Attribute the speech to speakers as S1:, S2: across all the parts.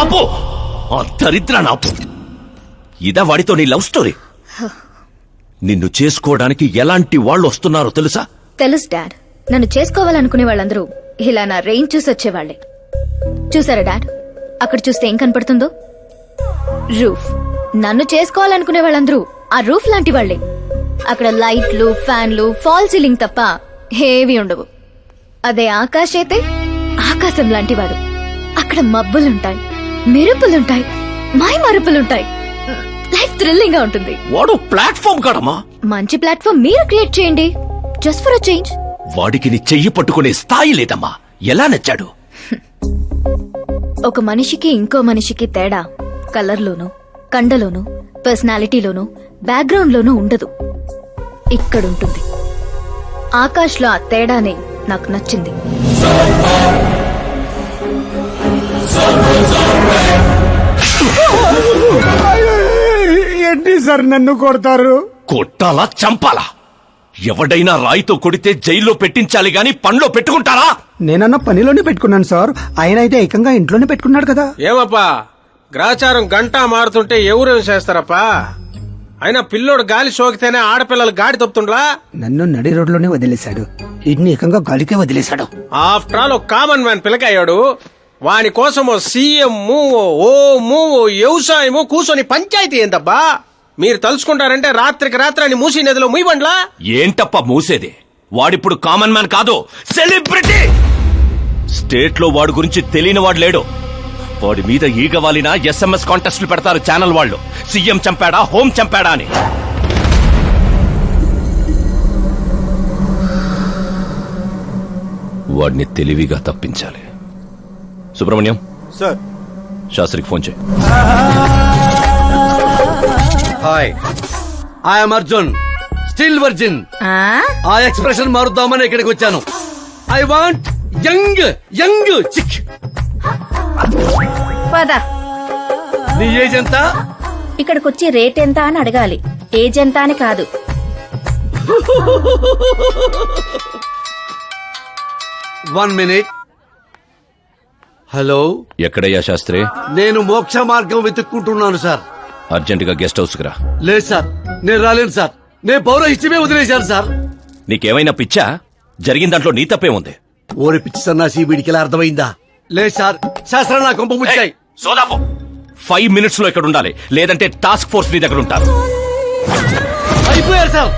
S1: ఆపో, ఆ దరిద్రాన్ని ఆపు. ఇదా వాడితో నీ లవ్ స్టోరీ? నిన్ను చేసుకోవడానికి ఎలాంటి వాళ్ళు వస్తున్నారో తెలుసా?
S2: తెలుసు డాడ్. నన్ను చేసుకోవాలనుకునే వాళ్ళందరూ ఇలా నా రేంజ్ చూసి వచ్చేవాళ్లే. చూసారా డాడ్, అక్కడ చూస్తే ఏం కనపడుతుందో? రూఫ్. నన్ను చేసుకోవాలనుకునే వాళ్ళందరూ ఆ రూఫ్ లాంటి వాళ్లే. అక్కడ లైట్లు, ఫ్యాన్లు, ఫాల్ సీలింగ్ తప్ప ఏవి ఉండవు. అదే ఆకాశ్ అయితే ఆకాశం లాంటివాడు. అక్కడ మబ్బులుంటాయి, మెరుపులుంటాయి, మాయ మరుపులుంటాయి. లైఫ్ థ్రిల్లింగ్ గా ఉంటుంది.
S1: వాడు ప్లాట్ఫామ్ కాడమ్మా.
S2: మంచి ప్లాట్ఫామ్ మీరు క్రియేట్ చేయండి, జస్ట్ ఫర్ అ చేంజ్.
S1: వాడికి నీ చెయ్యి పట్టుకునే స్థాయి లేదమ్మా. ఎలా నచ్చాడు?
S2: ఒక మనిషికి ఇంకో మనిషికి తేడా కలర్లోనూ, కండలోనూ, పర్సనాలిటీలోనూ, బ్యాక్గ్రౌండ్ లోనూ ఉండదు. ఇక్కడుంటుంది. ఆకాశ్ లో ఆ తేడానే నాకు నచ్చింది.
S3: ఏంటి సార్ నన్ను కొడతారు?
S1: కొట్టాలా, చంపాలా? ఎవడైనా రాయితో కొడితే జైల్లో పెట్టించాలి గాని పనిలో పెట్టుకుంటారా?
S3: నేనన్న పనిలోనే పెట్టుకున్నాను సార్. ఆయన అయితే ఏకంగా ఇంట్లోనే పెట్టుకున్నాడు కదా.
S4: ఏమప్పా, గ్రాచారం గంట మారుతుంటే ఎవరేం చేస్తారప్పా? అయినా పిల్లోడు గాలి సోకితేనే ఆడపిల్లలు గాడి తప్పుతుండ్లా?
S3: నన్ను నడి రోడ్లోనే వదిలేశాడు, ఇన్ని ఏకంగా గాలికే వదిలేశాడు.
S4: ఆఫ్టర్ ఆల్ ఒక కామన్ మ్యాన్ పిల్లకయ్యాడు. వాని కోసమో సీఎం, ఓ వ్యవసాయము కూర్చొని పంచాయతీ ఏందబ్బా? మీరు తలుచుకుంటారంటే రాత్రికి రాత్రాన్ని మూసీ నదిలో ముయ్యబండ్లా?
S1: ఏంటప్ప మూసేది? వాడిప్పుడు కామన్ మ్యాన్ కాదు, సెలబ్రిటీ. స్టేట్ లో వాడి గురించి తెలియని వాడు లేడు. వాడి మీద ఈగ వాలిన SMS కాంటెస్ట్లు పెడతారు ఛానల్ వాళ్ళు. సీఎం చంపాడా, హోం చంపాడా అని. వాడిని తెలివిగా తప్పించాలి. సుబ్రహ్మణ్యం
S5: సార్,
S1: శాస్త్రికి ఫోన్ చేయి.
S5: Hi, I'm Arjun, still virgin. ఆ ఎక్స్ప్రెషన్ మారుద్దామని ఇక్కడికి వచ్చాను. I want young young chick. నీ ఏజ్ ఎంత?
S6: ఇక్కడికొచ్చి రేట్ ఎంత అని అడగాలి, ఏజ్ ఎంత అని కాదు.
S5: One minute. హలో,
S1: ఎక్కడయ్యా శాస్త్రి?
S5: నేను మోక్ష మార్గం వెతుక్కుంటున్నాను సార్.
S1: అర్జెంటుగా గెస్ట్ హౌస్ కు రా.
S5: లేదు సార్, నేను రాలేను సార్. నేను పౌరహిత్యమే వదిలేశాను సార్.
S1: నీకేమైనా పిచ్చా? జరిగిన దాంట్లో నీ తప్పే ఉంది.
S5: ఓరి పిచ్చి సన్నాసి, వీడికి ఎలా అర్థమైందా? లేదు సార్, శాస్త్రం నా కొంప ముచ్చాయి.
S1: సోదాపు 5 minutes లో ఇక్కడ ఉండాలి, లేదంటే టాస్క్ ఫోర్స్ నీ దగ్గర ఉంటారు.
S5: అయిపోయారు సార్.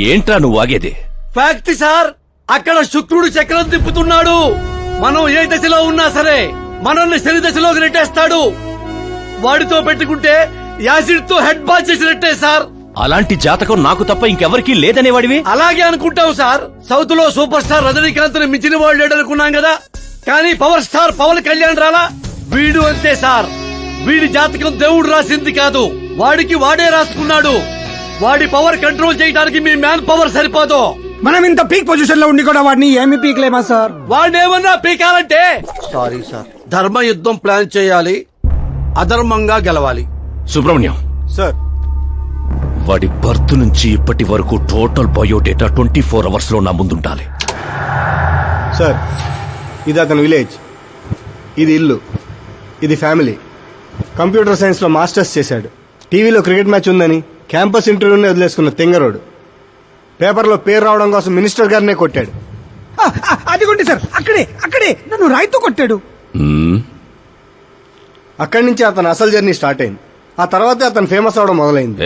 S1: ఏంట్రా నువ్వు ఆగేది?
S5: ఫ్యాక్ట్ సార్, అక్కడ శుక్రుడు చక్రం తిప్పుతున్నాడు. మనం ఏ దశలో ఉన్నా సరే మనల్ని శని దశలోకి నెట్టేస్తాడు. వాడితో పెట్టుకుంటే యాసిడ్ తో హెడ్ బాత్ చేసినట్టే సార్.
S1: అలాంటి జాతకం నాకు తప్ప ఇంకెవరికీ లేదనేవాడివి.
S5: అలాగే అనుకుంటాం సార్. సౌత్ లో సూపర్ స్టార్ రజనీకాంత్ ని మించిన వాడు లేడనుకున్నాం కదా, కానీ పవర్ స్టార్ పవన్ కళ్యాణ్ రాలా? వీడు అంతే సార్. వీడి జాతకం దేవుడు రాసింది కాదు, వాడికి వాడే రాసుకున్నాడు. వాడి పవర్ కంట్రోల్ చేయడానికి మీ మ్యాన్ పవర్ సరిపోదు.
S3: మనం ఇంత పీక్ పొజిషన్ లో ఉండి కూడా వాడిని ఏమి పీక్లేమా సార్?
S5: వాడేమన్నా పీకాలంటే సారీ సార్, ధర్మ యుద్ధం ప్లాన్ చేయాలి, అధర్మంగా గెలవాలి.
S1: సుబ్రహ్మణ్యం
S5: సార్,
S1: వాడి బర్త్ నుంచి ఇప్పటి వరకు టోటల్ బయోడేటా 24 hours లో నా ముందుండాలి.
S7: సార్, ఇది అతని విలేజ్, ఇది ఇల్లు, ఇది ఫ్యామిలీ. కంప్యూటర్ సైన్స్ లో మాస్టర్స్ చేశాడు. టీవీలో క్రికెట్ మ్యాచ్ ఉందని క్యాంపస్ ఇంటర్వ్యూనే వదిలేసుకున్న తెంగరోడు. పేపర్లో పేరు రావడం కోసం మినిస్టర్ గారినే కొట్టాడు.
S3: అదిగోండి సార్, అక్కడే నన్ను రాయితో కొట్టాడు.
S7: అక్కడి నుంచి అతను అసలు జర్నీ స్టార్ట్ అయింది. ఆ తర్వాతే అతను ఫేమస్ అవడం మొదలైంది.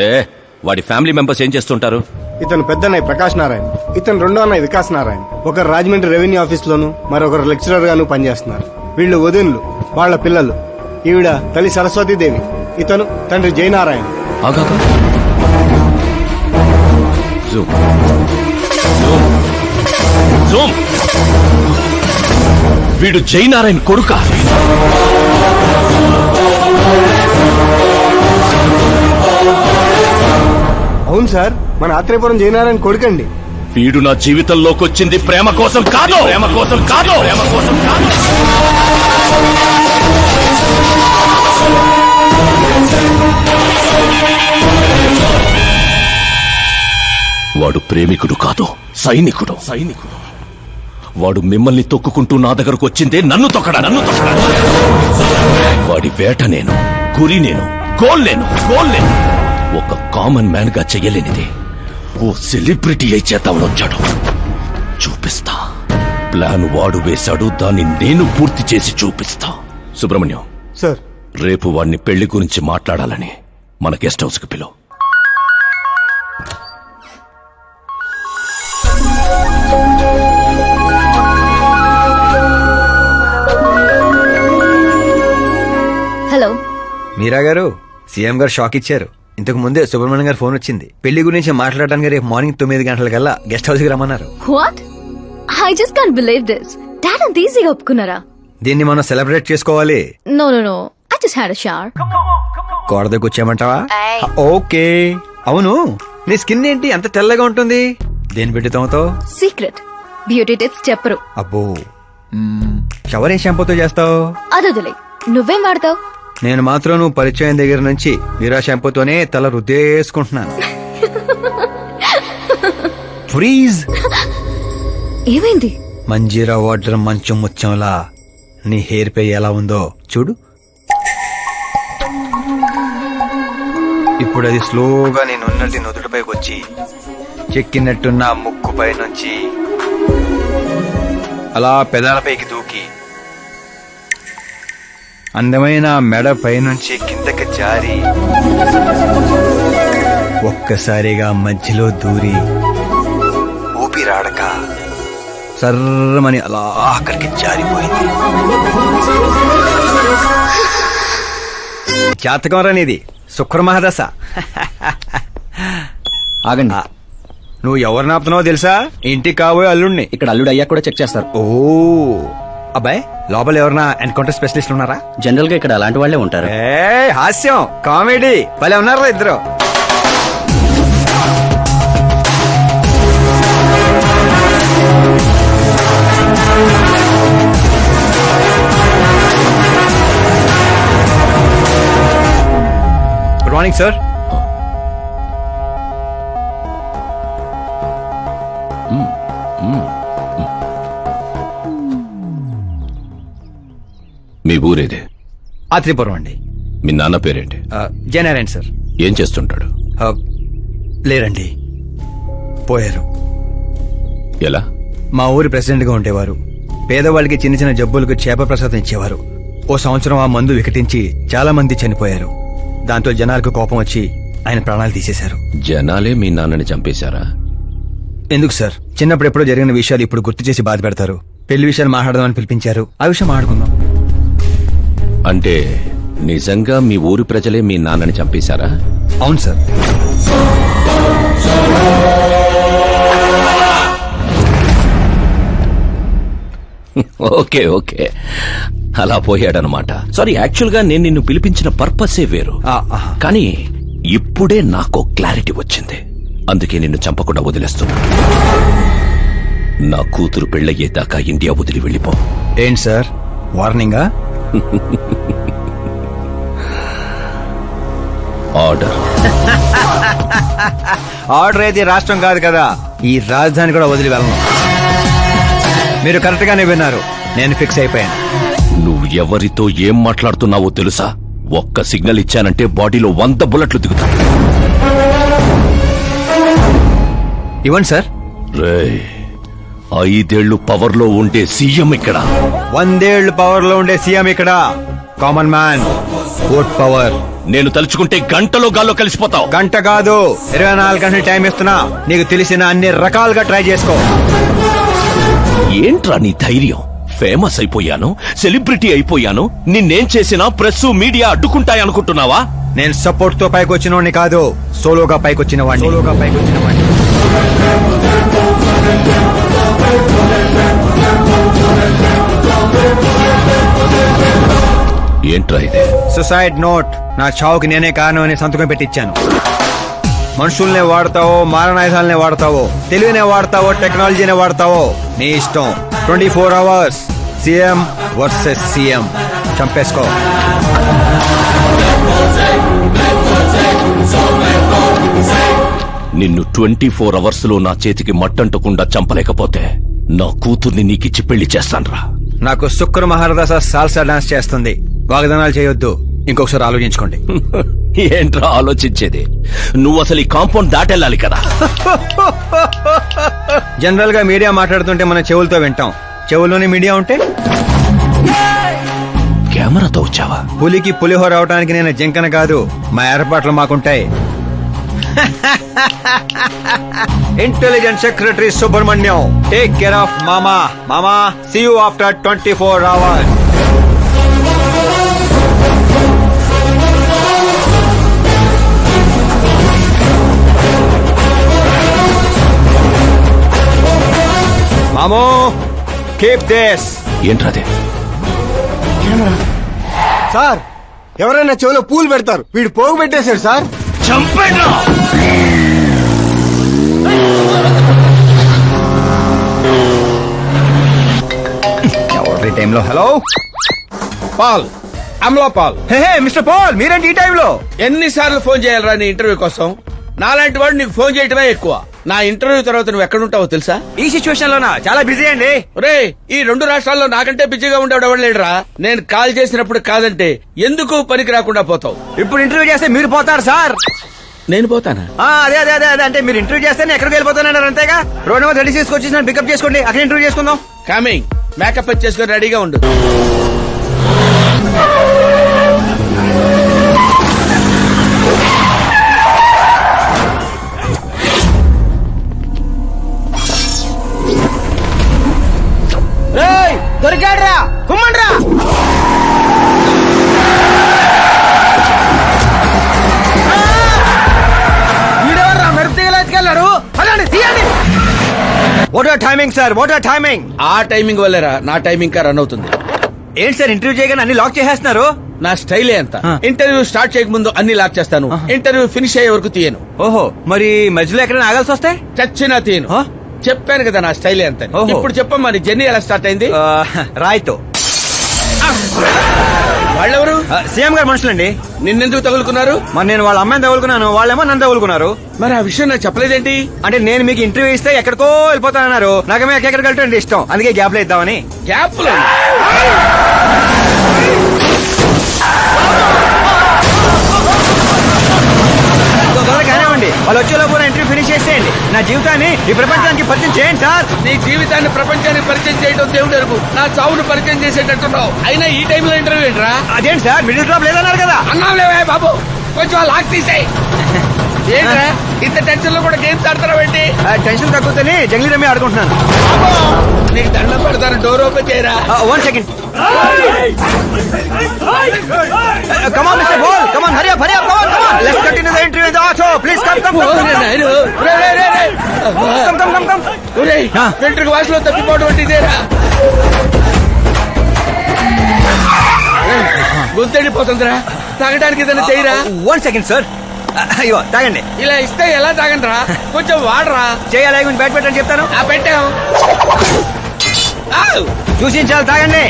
S1: వాడి ఫ్యామిలీ మెంబర్స్ ఏం చేస్తుంటారు?
S7: ఇతను పెద్దన్నయ్య ప్రకాష్ నారాయణ, ఇతను రెండో అన్నయ్య వికాస్ నారాయణ. ఒకరు రాజమండ్రి రెవెన్యూ ఆఫీస్ లోను, మరొకరు లెక్చరర్ గాను పనిచేస్తున్నారు. వీళ్ళు వదినులు, వాళ్ల పిల్లలు. ఈవిడ తల్లి సరస్వతీదేవి, ఇతను తండ్రి జయనారాయణ.
S1: వీడు జయనారాయణ కొడుక?
S7: అవును సార్, మన ఆత్రేయపురం జయనారాయణ కొడుకండి.
S1: వీడు నా జీవితంలోకి వచ్చింది ప్రేమ కోసం కాదు, ప్రేమ కోసం కాదు, ప్రేమ కోసం కాదు. వాడు ప్రేమికుడు కాదు, సైనికుడు. వాడు మిమ్మల్ని తొక్కుకుంటూ నా దగ్గరకు వచ్చిందే నన్ను తొక్కడా. వాడి వేట నేను, గురి నేను, గోల్ నేను. ఒక కామన్ మ్యాన్ గా చెయ్యలేనిది ఓ సెలబ్రిటీ అయి చేద్దామని వచ్చాడు. చూపిస్తా. ప్లాన్ వాడు వేశాడు, దాన్ని నేను పూర్తి చేసి చూపిస్తా. సుబ్రహ్మణ్యం,
S7: సార్
S1: రేపు వాడిని పెళ్లి గురించి మాట్లాడాలని మన గెస్ట్ హౌస్ కి పిలువు.
S2: హలో.
S8: మీరా గారు, సీఎం గారు షాక్ ఇచ్చారు. ఇంతకు ముందే సుబ్రహ్మణ్యం గారు ఫోన్ వచ్చింది. పెళ్లి గురించి మాట్లాడడానికి రేపు మార్నింగ్ 9 గంటలకల్లా గెస్ట్ హౌస్ కి రమ్మన్నారు.
S2: What? I just can't believe this. Dad అంత ఈజీగా ఒప్పుకున్నారా?
S8: దీన్ని మనం సెలబ్రేట్ చేసుకోవాలి.
S2: No I just had a shower.
S8: గోడ దగ్గర కూర్చోమంటావా? ఓకే. అవును, నీ స్కిన్ ఏంటి అంత తెల్లగా ఉంటుంది? దేని పెట్టి తోమతావు?
S2: సీక్రెట్. బ్యూటీ టిప్స్ చెప్పరు.
S8: అబ్బో. షవర్ ఏ షాంపూతో చేస్తావు?
S2: అదొదిలే. నువ్వేం వాడతావు?
S8: నేను మాత్రం నువ్వు పరిచయం దగ్గర నుంచి మీరా షాంపూతోనే తల రుద్దేసుకుంటున్నాను. ఫ్రీజ్.
S2: ఏమైంది?
S8: మంజీరా వాటర్ మంచం ముచ్చంలా నీ హెయిర్ పై ఎలా ఉందో చూడు. ఇప్పుడు అది స్లోగా నేనున్నటి నుదుటిపైకి వచ్చి చెక్కినట్టున్న ముక్కుపై నుంచి అలా పెదాలపైకి దూకి అందమైన మెడ పైనుంచి కిందకి జారి ఒక్కసారిగా మధ్యలో దూరి ఊపిరాడక సర్రమని అలా అక్కడికి జారిపోయింది. జాతకం రానిది శుక్రమహాదశ.
S9: ఆగండి.
S8: నువ్వు ఎవరిని ఆపుతున్నావో తెలుసా? ఇంటికి కాబోయే అల్లుడిని.
S9: ఇక్కడ అల్లుడు అయ్యా కూడా చెక్ చేస్తారు.
S8: ఓ అబ్బాయి, లోపల ఎవరన్నా ఎన్కౌంటర్ స్పెషలిస్ట్ ఉన్నారా?
S9: జనరల్ గా ఇక్కడ అలాంటి వాళ్ళే ఉంటారు.
S8: ఏ హాస్యం, కామెడీ భలే ఉన్నారా ఇద్దరు. Good morning sir.
S1: మీ ఊరేదే?
S8: ఆత్రిపురం అండి.
S1: మీ నాన్న పేరేంటి?
S8: జయనారాయణ సార్.
S1: ఏం చేస్తుంటాడు?
S8: లేరండి, పోయారు.
S1: ఎలా?
S8: మా ఊరి ప్రెసిడెంట్ గా ఉండేవారు. పేదవాళ్ళకి చిన్న చిన్న జబ్బులకు చేప ప్రసాదం ఇచ్చేవారు. ఓ సంవత్సరం ఆ మందు వికటించి చాలా మంది చనిపోయారు. దాంతో జనాలకు కోపం వచ్చి ఆయన ప్రాణాలు తీసేశారు.
S1: జనాలే మీ నాన్నని చంపేశారా?
S8: ఎందుకు సార్, చిన్నప్పుడు ఎప్పుడో జరిగిన విషయాలు ఇప్పుడు గుర్తు చేసి బాధ పెడతారు. పెళ్లి విషయాలు మాట్లాడదామని పిలిపించారు. ఆ విషయం మాట్లాడుకుందాం.
S1: అంటే నిజంగా మీ ఊరి ప్రజలే మీ నాన్నని చంపేశారా?
S8: అవును సార్.
S1: ఓకే ఓకే, అలా పోయాడనమాట. సారీ, యాక్చువల్ గా నేను నిన్ను పిలిపించిన పర్పసే వేరు. కానీ ఇప్పుడే నాకు క్లారిటీ వచ్చింది. అందుకే నిన్ను చంపకుండా వదిలేస్తున్నా. నా కూతురు పెళ్ళయ్యేదాకా ఇండియా వదిలి వెళ్ళిపో.
S8: ఏంటి సార్, వార్నింగా?
S1: ఆర్డర్.
S8: ఆర్డర్ అయితే రాష్ట్రం కాదు కదా, ఈ రాజధాని కూడా వదిలి వెళ్ళను. మీరు కరెక్ట్ గానే విన్నారు. నేను ఫిక్స్ అయిపోయాను.
S1: నువ్వు ఎవరితో ఏం మాట్లాడుతున్నావో తెలుసా? ఒక్క సిగ్నల్ ఇచ్చానంటే బాడీలో 100 బుల్లెట్లు దిగుతాయి.
S8: ఇవ్వండి సార్.
S1: రేయ్, 5 ఏళ్లు పవర్ లో ఉండే సీఎం ఇక్కడ.
S8: 100 ఏళ్లు పవర్ లో ఉండే సీఎం ఇక్కడ. Common man, vote power.
S1: నేను తలుచుకుంటే గంటలో గాల్లో కలిసిపోతావు.
S8: గంట కాదు, 24 గంటలు టైం ఇస్తున్నా. నీకు తెలిసిన అన్ని రకాలుగా ట్రై చేసుకో.
S1: ఏంట్రా నీ ధైర్యం? ఫేమస్ అయిపోయాను, సెలబ్రిటీ అయిపోయాను, నిన్నేం చేసినా ప్రెస్ మీడియా అడ్డుకుంటాయనుకుంటున్నావా?
S8: నేను సపోర్ట్ తో పైకి వచ్చిన కాదు, సోలోగా పైకి వచ్చిన వాడిని.
S1: ఏంట్రా ఇది?
S8: Suicide note. నా చావుకి నేనే కారణం అని సంతకం పెట్టించాను. మనుషుల్నే వాడతావో, మారణాయుధాలనే వాడతావో, తెలివినే వాడతావో, టెక్నాలజీనే వాడతావో, నీ ఇష్టం. 24 అవర్స్ సీఎం వర్సెస్ సీఎం. చంపేసుకో.
S1: నిన్ను 24 అవర్స్ లో నా చేతికి మట్టంటకుండా చంపలేకపోతే నా కూతుర్ని నీకిచ్చి పెళ్లి చేస్తాన్రా.
S8: నాకు శుక్ర మహారదాస సాల్సా డాన్స్ చేస్తుంది. వాగ్దానాలు చేయొద్దు, ఇంకొకసారి ఆలోచించుకోండి.
S1: ఏంట్రా ఆలోచించేది? నువ్వు అసలు ఈ కాంపౌండ్ దాటెళ్ళాలి కదా.
S8: జనరల్ గా మీడియా మాట్లాడుతుంటే మన చెవులతో వింటాం, చెవుల్లోనే మీడియా ఉంటే
S1: కెమెరాతో వచ్చావా?
S8: పులికి పులిహోర అవడానికి నేను జింకన కాదు, మా ఏర్పాట్లు మాకుంటాయి. Intelligence secretary Subrahmanyam, take care of మామా. మామా, సీ యూ ఆఫ్టర్ 24 hours. మామో, కీప్ దిస్.
S1: ఏంట్రాదే?
S7: సార్, ఎవరైనా చెవిలో పూలు పెడతారు, వీడు పోగు పెట్టేశాడు సార్.
S1: చంపేడ్రా!
S8: ఎవరి టైంలో? Hello
S5: Paul, Amala Paul.
S8: Hey mister Paul, మీరేంటి ఈ టైంలో?
S5: ఎన్నిసార్లు ఫోన్ చేయాలరా నీ ఇంటర్వ్యూ కోసం? నాలాంటి వాడు నీకు ఫోన్ చేయటమే ఎక్కువ. నా ఇంటర్వ్యూ తర్వాత నువ్వు ఎక్కడుంటావో తెలుసా?
S8: ఈ సిచ్యువేషన్ లోనా? చాలా బిజీ అండి.
S5: రే, ఈ 2 రాష్ట్రాల్లో నాకంటే బిజీగా ఉండేవాడు ఎవడు లేడురా. నేను కాల్ చేసినప్పుడు కాదంటే ఎందుకు పనికి రాకుండా పోతావు.
S8: ఇప్పుడు ఇంటర్వ్యూ చేస్తే మీరు పోతారు సార్.
S5: నేను పోతానా?
S8: అదే అదే అదే అదే, అంటే మీరు ఇంటర్వ్యూ చేస్తే నేను ఎక్కడికి వెళ్ళిపోతానన్నారు అంతేగా. రోడ్ నెంబర్ 36 వచ్చి నన్ను పికప్ చేసుకోండి, అక్కడ ఇంటర్వ్యూ చేసుకుందాం.
S5: కమింగ్. మేకప్ చేసుకుని రెడీగా ఉండు.
S4: దొరికాడ్రా, కుమ్మండ్రా. వీడెవర్రా మెరుపు తీగలు ఎత్తుకెళ్ళాడు? అలాంటి తీయండి.
S8: What are timing sir, what are timing?
S5: ఆ టైమింగ్ వల్లేరా నా టైమింగ్ కా రన్ అవుతుంది.
S8: ఏంటి సార్ ఇంటర్వ్యూ చేయగానే అన్ని లాక్ చేసేస్తున్నారు?
S5: నా స్టైలే అంత.
S8: ఆ.
S5: ఇంటర్వ్యూ స్టార్ట్ చేయక ముందు అన్ని లాక్ చేస్తాను, ఇంటర్వ్యూ ఫినిష్ అయ్యే వరకు తీయను.
S8: ఓహో, మరి మధ్యలో ఎక్కడైనా ఆగాల్సి వస్తే?
S5: చచ్చినా తీయను.
S8: ఆ?
S5: చెప్పాను కదా నా స్టైలే అంత.
S8: ఓహో.
S5: ఇప్పుడు చెప్పమ్మా, నీ జర్నీ ఎలా స్టార్ట్ అయింది?
S8: రాయ్తో.
S5: వాళ్ళెవరు?
S8: సీఎం గారు మనుషులండి.
S5: నిన్నెందుకు తగులుకున్నారు?
S8: మరి నేను వాళ్ళ అమ్మాయిని తగులుకున్నాను, వాళ్ళేమో నన్ను తగులుకున్నారు.
S5: మరి ఆ విషయం నాకు చెప్పలేదేంటి?
S8: అంటే నేను మీకు ఇంటర్వ్యూ ఇస్తే ఎక్కడికో వెళ్ళిపోతానన్నారు, నాకేమో ఎక్కడికి వెళ్ళటం ఇష్టం, అందుకే గ్యాప్ లో ఇద్దామని.
S5: గ్యాప్ లో
S8: కానివ్వండి, వాళ్ళు వచ్చేలోపు నా ఇంటర్వ్యూ ఫినిష్ చేసేయండి. నా జీవితాన్ని ఈ ప్రపంచానికి పరిచయం చేయండి సార్.
S5: నీ జీవితాన్ని ప్రపంచానికి పరిచయం చేయడం దేవుడు ఎరుగు. నా చావును పరిచయం చేసేటట్టున్నావు. అయినా ఈ టైంలో ఇంటర్వ్యూ ఏంట్రా?
S8: అదేంటి సార్, మిడిల్ డ్రాప్ లేదన్నారు కదా.
S5: అన్నావులేవే బాబు, కొంచెం లాక్ తీసేయి. ఏంట్రా ఇంత టెన్షన్ లో కూడా గేమ్స్ ఆడతారా ఏంటి?
S8: టెన్షన్ తగ్గుతుంది, జంగ్లీ రమ్మి ఆడుకుంటున్నాను.
S5: నీకు దండం పెడతాను, డోర్ ఓపెన్ చేయరా.
S8: 1 second. Come on, Mr. Ball. Come on, hurry up, come on. Let's continue the interview in the auto. Please come. Come.
S5: వెంట్రుక వాసులో తప్పిపోవడం అంటే ఇదేరా? గొంతెడిపోతుందిరా, తాగడానికి ఏదైనా చేయరా.
S8: 1 second, sir. అయ్యో, తాగండి.
S5: ఇలా ఇస్తే ఎలా తాగండిరా? కొంచెం వాడరా.
S8: చేయాలి, కొంచెం బ్యాట్ పెట్టని చెప్తాను.
S5: పెట్టాం.
S8: చూసించాలి, తాగండి.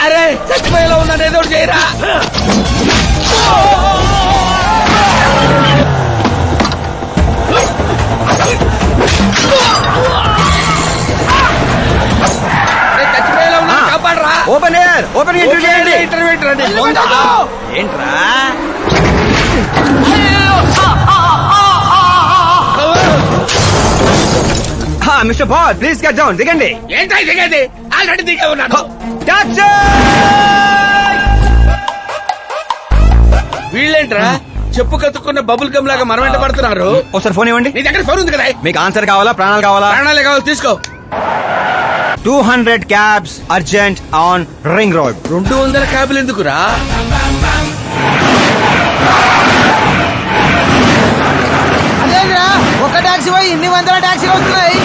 S5: అరే చచ్చిపోయేలా ఉన్నాను, ఏదో ఒకటి చేయరా. చచ్చిపోయేలా ఉన్నా, కాపాడరా.
S8: ఓపెన్ ఇంటర్వ్యూ చేయండి.
S5: ఇంటర్వ్యూ
S8: ఏంట్రా? Mister ball, please get down. దిగండి.
S5: ఏంటో దిగేది? ఆల్రెడీ దిగే ఉన్నాను. వీళ్ళేంట్రా చెప్పు కత్తుకున్న బబుల్ గమ్ లాగా మనం వెంట పడుతున్నారు.
S8: ఒకసారి ఫోన్ ఇవ్వండి.
S5: నీ దగ్గర ఫోన్ ఉంది కదా.
S8: మీకు ఆన్సర్ కావాలా, ప్రాణాలు కావాలా?
S5: ప్రాణాలే కావాలి, తీసుకో.
S8: 200 cabs urgent on ring road.
S5: 200 క్యాబులు ఎందుకురా?
S4: అదేంద్రా, ఒక టాక్సీ పోయి ఇన్ని వందల టాక్సీలు వస్తున్నాయి.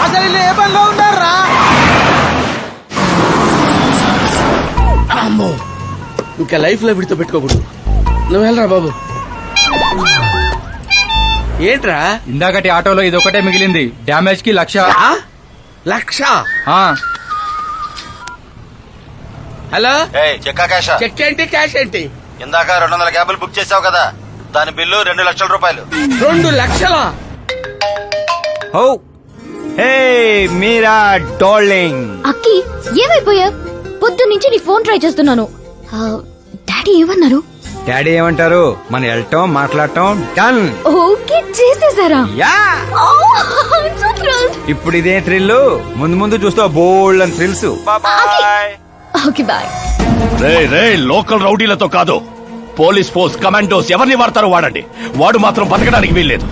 S4: అసలు వీళ్ళు ఏ పనిలో ఉన్నారా?
S5: అమ్మో, ఇంకా లైఫ్ లో విడితో పెట్టుకోకూడదు. నువ్వు వెళ్ళరా బాబు. ఏంట్రా?
S10: ఇందాకటి ఆటోలో ఇదొకటే మిగిలింది, డ్యామేజ్ కి 1,00,000.
S5: 1,00,000. హలో
S10: చెక్కా క్యాషా
S5: చెక్ ఏంటి క్యాష్ ఏంటి?
S10: ఇందాక 200 క్యాబులు బుక్ చేసావు కదా, దాని బిల్లు 2 లక్షల రూపాయలు.
S5: 2 లక్షలా?
S8: హో హే మీరా డార్లింగ్.
S2: అక్కి ఏమైపోయా? పొద్దు నుంచి నీ ఫోన్ ట్రై చేస్తున్నాను. డాడీ ఏమన్నారు?
S8: డాడీ ఏమంటారు? మన వెళ్ళటం మాట్లాడటం డన్.
S2: ఓకే చేసేసారా?
S8: Yeah
S2: Oh, I'm so thrilled.
S8: ఇప్పుడు ఇదే థ్రిల్, ముందు ముందు చూస్తావు బోల్డ్ అని థ్రిల్స్. బాయ్.
S2: Okay bye.
S1: రే లోకల్ రౌడీలతో కాదు, పోలీస్ ఫోర్స్ కమాండోస్ ఎవరిని వాడతారో వాడండి. వాడు మాత్రం బతకడానికి వీల్లేదు.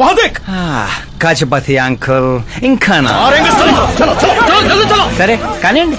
S1: వాదేక్
S8: కాచపతి అంకుల్ ఇంకా నా?
S1: చలో చలో చలో.
S8: సరే కానివ్వండి.